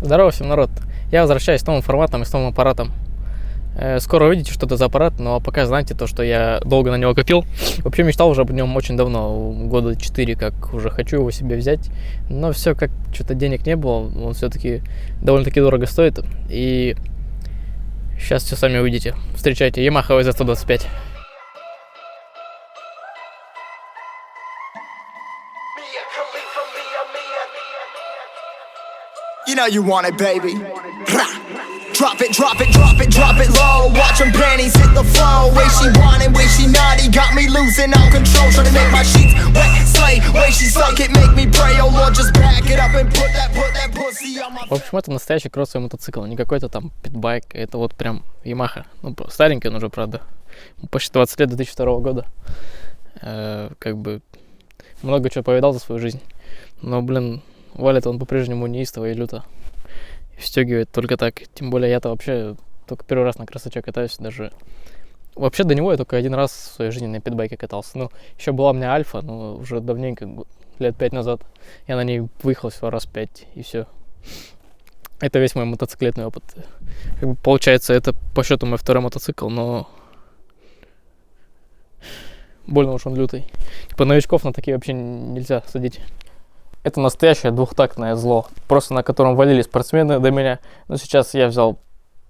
Здорово всем, народ. Я возвращаюсь с новым форматом и с новым аппаратом. Скоро увидите, что это за аппарат, но пока знаете то, что я долго на него копил. Вообще мечтал уже об нем очень давно, года 4, как уже хочу его себе взять. Но все, как что-то денег не было, он все-таки довольно-таки дорого стоит. И сейчас все сами увидите. Встречайте, Yamaha OZ125. You know you want it, baby. Drop it, drop it, drop it, drop it low. Watch them panties hit the floor. Way she want it, way she naughty. Got me losing all control. Trying to make my sheets wet, slay. Way she suck it, make me pray. Oh Lord, just back it up and put that pussy on my... В общем, это настоящий кроссовый мотоцикл. Не какой-то там питбайк. Это вот прям Yamaha. Ну, старенький он уже, правда. Почти 20 лет, 2002 года. Как бы много чего повидал за свою жизнь. Но, блин, валит он по-прежнему неистово и люто. И встегивает только так. Тем более я-то вообще только первый раз на красаче катаюсь. Даже вообще до него я только один раз в своей жизни на питбайке катался. Ну, еще была у меня Альфа, но уже давненько, лет 5 назад. Я на ней выехал всего раз 5 и все. Это весь мой мотоциклетный опыт. Как бы, получается, это по счету мой второй мотоцикл, но больно уж он лютый. Типа новичков на такие вообще нельзя садить. Это настоящее двухтактное зло, просто на котором валили спортсмены до меня. Но сейчас я взял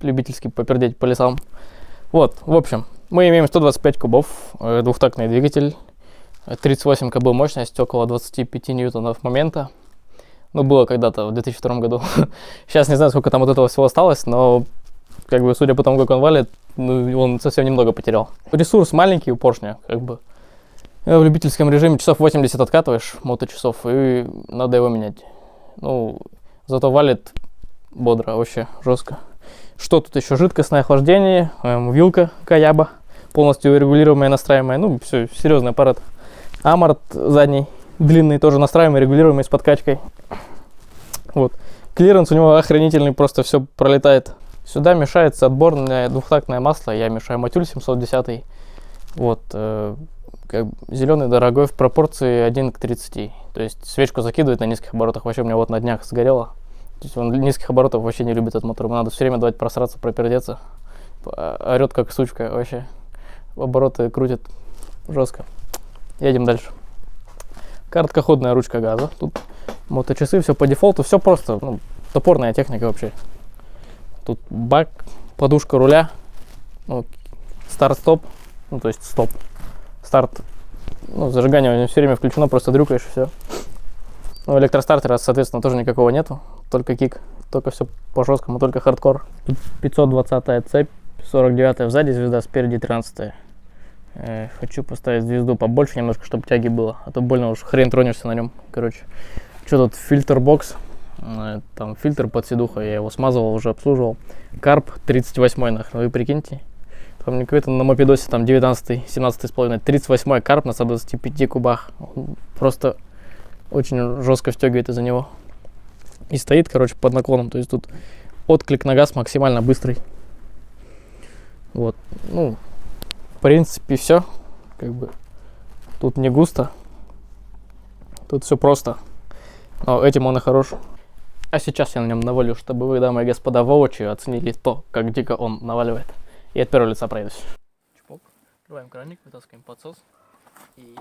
любительский попердеть по лесам. Вот, в общем, мы имеем 125 кубов, двухтактный двигатель, 38 кб мощность, около 25 ньютонов момента. Ну, было когда-то в 2002 году. Сейчас не знаю, сколько там вот этого всего осталось, но, как бы, судя по тому, как он валит, ну, он совсем немного потерял. Ресурс маленький у поршня, как бы. В любительском режиме часов 80 откатываешь, моточасов, и надо его менять. Ну, зато валит бодро, вообще жестко. Что тут еще? Жидкостное охлаждение, вилка Каяба, полностью регулируемая, настраиваемая. Ну, все, серьезный аппарат. Аморт задний, длинный, тоже настраиваемый, регулируемый с подкачкой. Вот. Клиренс у него охренительный, просто все пролетает. Сюда мешается отборное двухтактное масло, я мешаю Матюль 710. Вот. Зеленый дорогой в пропорции 1 к 30. То есть свечку закидывает на низких оборотах. Вообще у меня вот на днях сгорело. То есть он низких оборотов вообще не любит этот мотор. Ему надо все время давать просраться, пропердеться. Орет как сучка вообще. Обороты крутит жестко. Едем дальше. Короткоходная ручка газа. Тут моточасы, все по дефолту. Все просто. Ну, топорная техника вообще. Тут бак, подушка руля. Ну, старт-стоп. Ну, то есть стоп. Старт, ну, зажигание у него все время включено, просто дрюкаешь и все. Ну, электростартера, соответственно, тоже никакого нету, только кик, только все по жесткому, только хардкор. Тут 520-я цепь, 49-я сзади звезда, спереди 13-я. Хочу поставить звезду побольше немножко, чтобы тяги было, а то больно уж хрен тронешься на нем. Короче, что тут, фильтр-бокс, там фильтр под седуху, я его смазывал, уже обслуживал. Карп 38-й, нахрен, вы прикиньте. Там не какой-то на мопедосе, там 19-й, 17,5, 38-й карп на 125 кубах. Он просто очень жестко встегивает из-за него. И стоит, короче, под наклоном. То есть тут отклик на газ максимально быстрый. Вот. Ну, в принципе, все. Как бы тут не густо. Тут все просто. Но этим он и хорош. А сейчас я на нем навалю, чтобы вы, дамы и господа, воочию оценили то, как дико он наваливает. И от первого лица пройдусь. Чпок. Открываем краник, вытаскиваем подсос. И...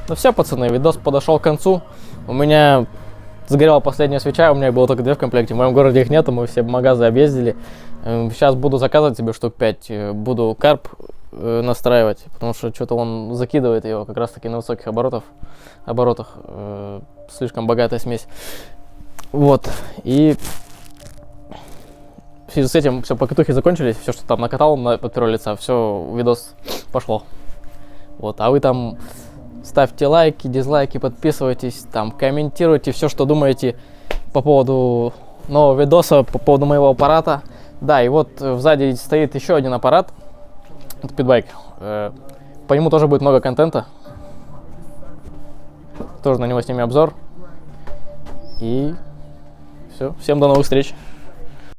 Ну все, пацаны, видос подошел к концу. У меня сгорела последняя свеча, у меня было только 2 в комплекте. В моем городе их нету, мы все магазы объездили. Сейчас буду заказывать себе штук 5. Буду карп настраивать, потому что что-то он закидывает его как раз таки на высоких оборотах. Слишком богатая смесь. Вот. И в связи с этим все, покатухи закончились. Все, что там накатал под первое лица, все, видос пошло. Вот. А вы там ставьте лайки, дизлайки, подписывайтесь, там комментируйте все, что думаете по поводу нового видоса, по поводу моего аппарата. Да, и вот сзади стоит еще один аппарат. Это питбайк. По нему тоже будет много контента. Тоже на него снимем обзор. И все. Всем до новых встреч.